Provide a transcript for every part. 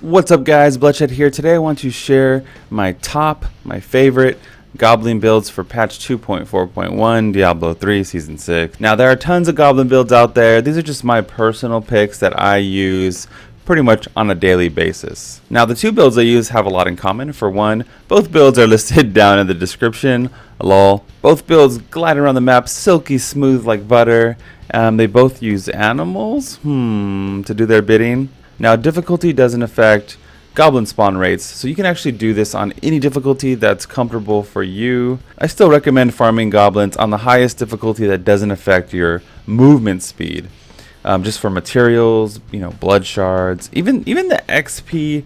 What's up guys, Bluddshed here. Today I want to share my favorite Goblin builds for patch 2.4.1 Diablo 3 Season 6. Now there are tons of Goblin builds out there. These are just my personal picks that I use pretty much on a daily basis. Now the two builds I use have a lot in common. For one, both builds are listed down in the description. Lol. Both builds glide around the map silky smooth like butter. They both use animals to do their bidding. Now difficulty doesn't affect goblin spawn rates, so you can actually do this on any difficulty that's comfortable for you. I still recommend farming goblins on the highest difficulty that doesn't affect your movement speed. Just for materials, blood shards, even the XP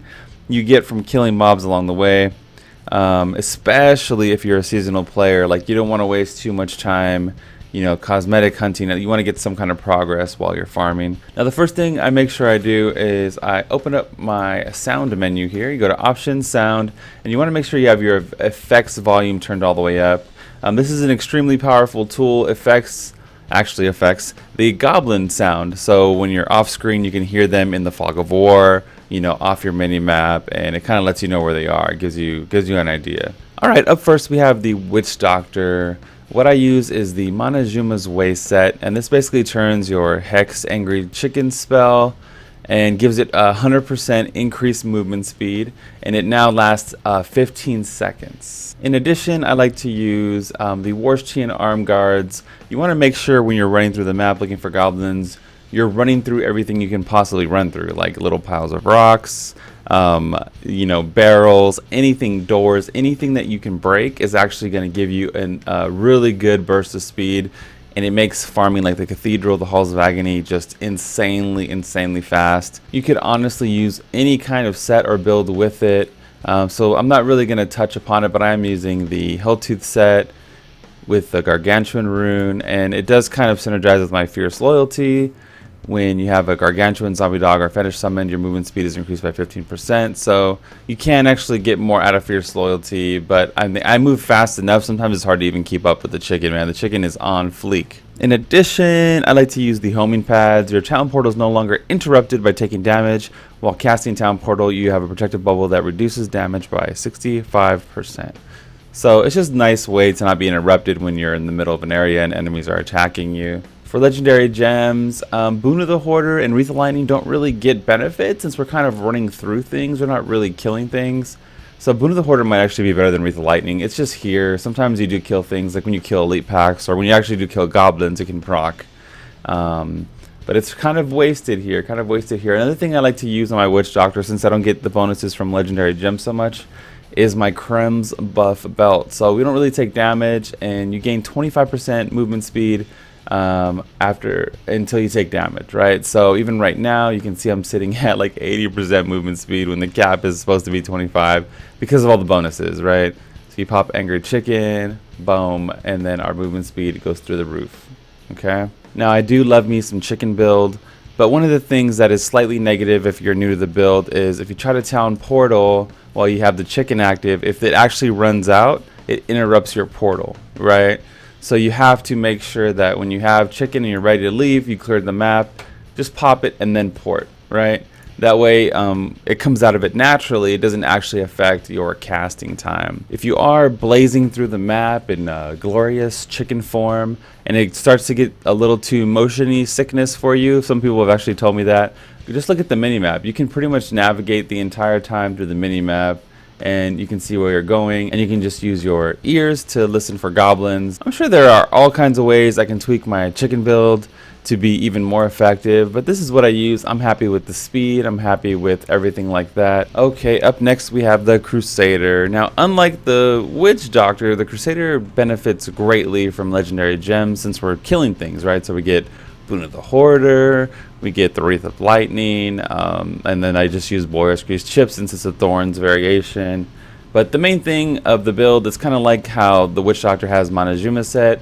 you get from killing mobs along the way. Especially if you're a seasonal player, like you don't want to waste too much time cosmetic hunting. You want to get some kind of progress while you're farming. Now the first thing I make sure I do is I open up my sound menu here. You go to options, sound, and you want to make sure you have your effects volume turned all the way up. This is an extremely powerful tool. Effects actually affects the goblin sound, so when you're off screen you can hear them in the fog of war, off your mini map, and it kind of lets you know where they are. It gives you an idea. Alright, up first we have the Witch Doctor. What I use is the Menajuma's Way set, and this basically turns your Hex Angry Chicken spell and gives it 100% increased movement speed, and it now lasts 15 seconds. In addition, I like to use the warzechian arm guards. You want to make sure when you're running through the map looking for goblins, you're running through everything you can possibly run through, like little piles of rocks, barrels, anything, doors, anything that you can break is actually going to give you a really good burst of speed, and it makes farming like the Cathedral, the Halls of Agony just insanely fast. You could honestly use any kind of set or build with it, so I'm not really going to touch upon it, but I am using the helltooth set with the gargantuan rune, and it does kind of synergize with my fierce loyalty. When you have a gargantuan, zombie dog, or fetish summoned, your movement speed is increased by 15%. So you can actually get more out of fierce loyalty, but I move fast enough. Sometimes it's hard to even keep up with the chicken, man. The chicken is on fleek. In addition, I like to use the homing pads. Your town portal is no longer interrupted by taking damage. While casting town portal, you have a protective bubble that reduces damage by 65%. So it's just a nice way to not be interrupted when you're in the middle of an area and enemies are attacking you. For legendary gems, Boon of the Hoarder and Wreath of Lightning don't really get benefits since we're kind of running through things. We're not really killing things. So Boon of the Hoarder might actually be better than Wreath of Lightning. It's just here. Sometimes you do kill things, like when you kill elite packs, or when you actually do kill goblins, it can proc. But it's kind of wasted here, Another thing I like to use on my Witch Doctor, since I don't get the bonuses from legendary gems so much, is my krelm's buff belt. So we don't really take damage, and you gain 25% movement speed until you take damage, right? So even right now you can see I'm sitting at like 80% movement speed when the cap is supposed to be 25 because of all the bonuses, right? So you pop Angry Chicken, boom, and then our movement speed goes through the roof. Okay, now I do love me some chicken build, but one of the things that is slightly negative if you're new to the build is if you try to town portal while you have the chicken active, if it actually runs out, it interrupts your portal, right? So you have to make sure that when you have chicken and you're ready to leave, you cleared the map, just pop it and then port, right? That way it comes out of it naturally. It doesn't actually affect your casting time. If you are blazing through the map in glorious chicken form and it starts to get a little too motiony sickness for you, some people have actually told me that, just look at the mini-map. You can pretty much navigate the entire time through the mini-map, and you can see where you're going, and you can just use your ears to listen for goblins. I'm sure there are all kinds of ways I can tweak my chicken build to be even more effective, but this is what I use. I'm happy with the speed, I'm happy with everything like that. Okay, up next we have the Crusader. Now unlike the Witch Doctor, the Crusader benefits greatly from legendary gems since we're killing things, right? So we get Boon of the Hoarder, we get the Wreath of Lightning, and then I just use Boyar's Grease Chip since it's a Thorns variation. But the main thing of the build is kind of like how the Witch Doctor has Manajuma set.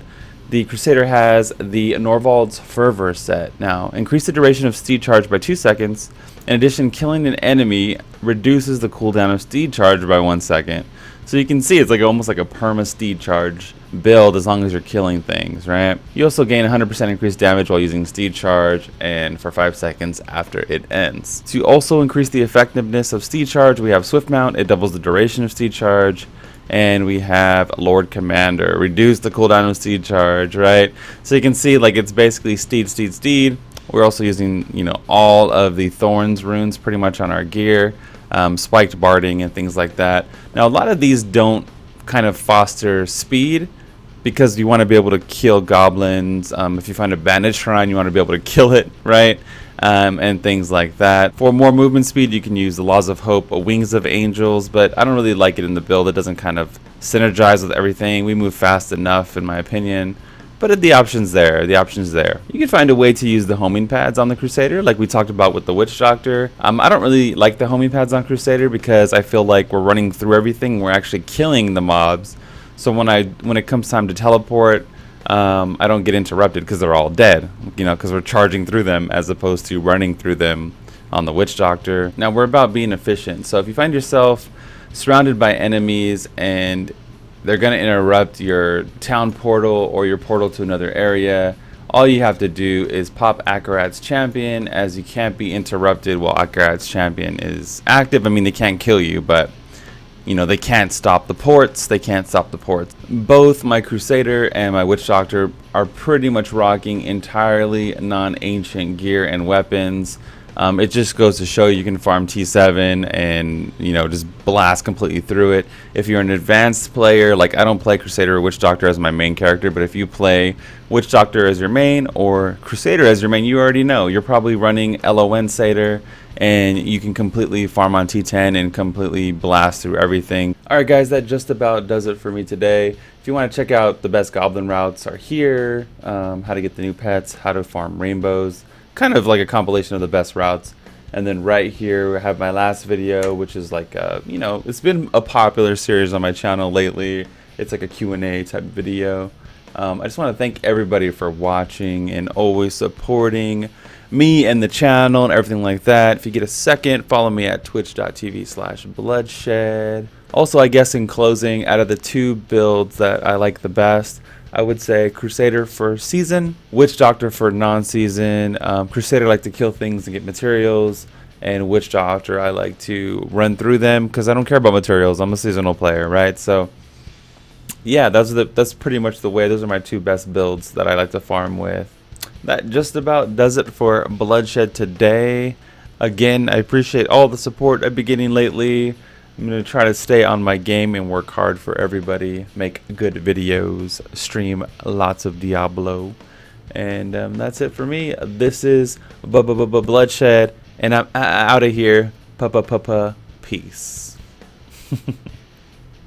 The Crusader has the Norvalds Ferver set. Now, increase the duration of steed charge by 2 seconds. In addition, killing an enemy reduces the cooldown of steed charge by 1 second. So you can see it's like almost like a perma steed charge build as long as you're killing things, right? You also gain 100% increased damage while using steed charge and for 5 seconds after it ends. To also increase the effectiveness of steed charge, we have swiftmount. It doubles the duration of steed charge. And we have Lord Commander, reduce the cooldown of steed charge, right? So you can see like it's basically steed, steed, steed. We're also using, you know, all of the thorns runes pretty much on our gear. Spiked barding and things like that. Now a lot of these don't kind of foster speed because you want to be able to kill goblins. If you find a bandit shrine, you want to be able to kill it, right? And things like that. For more movement speed, you can use the Laws of Hope, Wings of Angels, but I don't really like it in the build. It doesn't kind of synergize with everything. We move fast enough, in my opinion. But the option's there. The option's there. You can find a way to use the homing pads on the Crusader, like we talked about with the Witch Doctor. I don't really like the homing pads on Crusader because I feel like we're running through everything. We're actually killing the mobs. So when it comes time to teleport, I don't get interrupted because they're all dead. You know, because we're charging through them as opposed to running through them on the Witch Doctor. Now we're about being efficient. So if you find yourself surrounded by enemies and they're going to interrupt your town portal or your portal to another area, all you have to do is pop Akarat's Champion, as you can't be interrupted while Akarat's Champion is active. I mean, they can't kill you, but you know, they can't stop the ports. They can't stop the ports. Both my Crusader and my Witch Doctor are pretty much rocking entirely non-ancient gear and weapons. It just goes to show you can farm T7 and, you know, just blast completely through it. If you're an advanced player, like I don't play Crusader or Witch Doctor as my main character, but if you play Witch Doctor as your main or Crusader as your main, you already know. You're probably running LON Satyr and you can completely farm on T10 and completely blast through everything. Alright guys, that just about does it for me today. If you want to check out the best Goblin routes are here, how to get the new pets, how to farm rainbows, kind of like a compilation of the best routes. And then right here we have my last video, which is like you know, it's been a popular series on my channel lately. It's like a Q&A type video. I just want to thank everybody for watching and always supporting me and the channel and everything like that. If you get a second, follow me at twitch.tv/bloodshed. Also, I guess in closing, out of the two builds that I like the best, I would say Crusader for season, Witch Doctor for non-season. Crusader I like to kill things and get materials, and Witch Doctor I like to run through them because I don't care about materials. I'm a seasonal player, right? So yeah, that's pretty much the way. Those are my two best builds that I like to farm with. That just about does it for Bloodshed today. Again, I appreciate all the support I've been getting lately. I'm going to try to stay on my game and work hard for everybody, make good videos, stream lots of Diablo. And that's it for me. This is Bloodshed, and I'm out of here. Peace.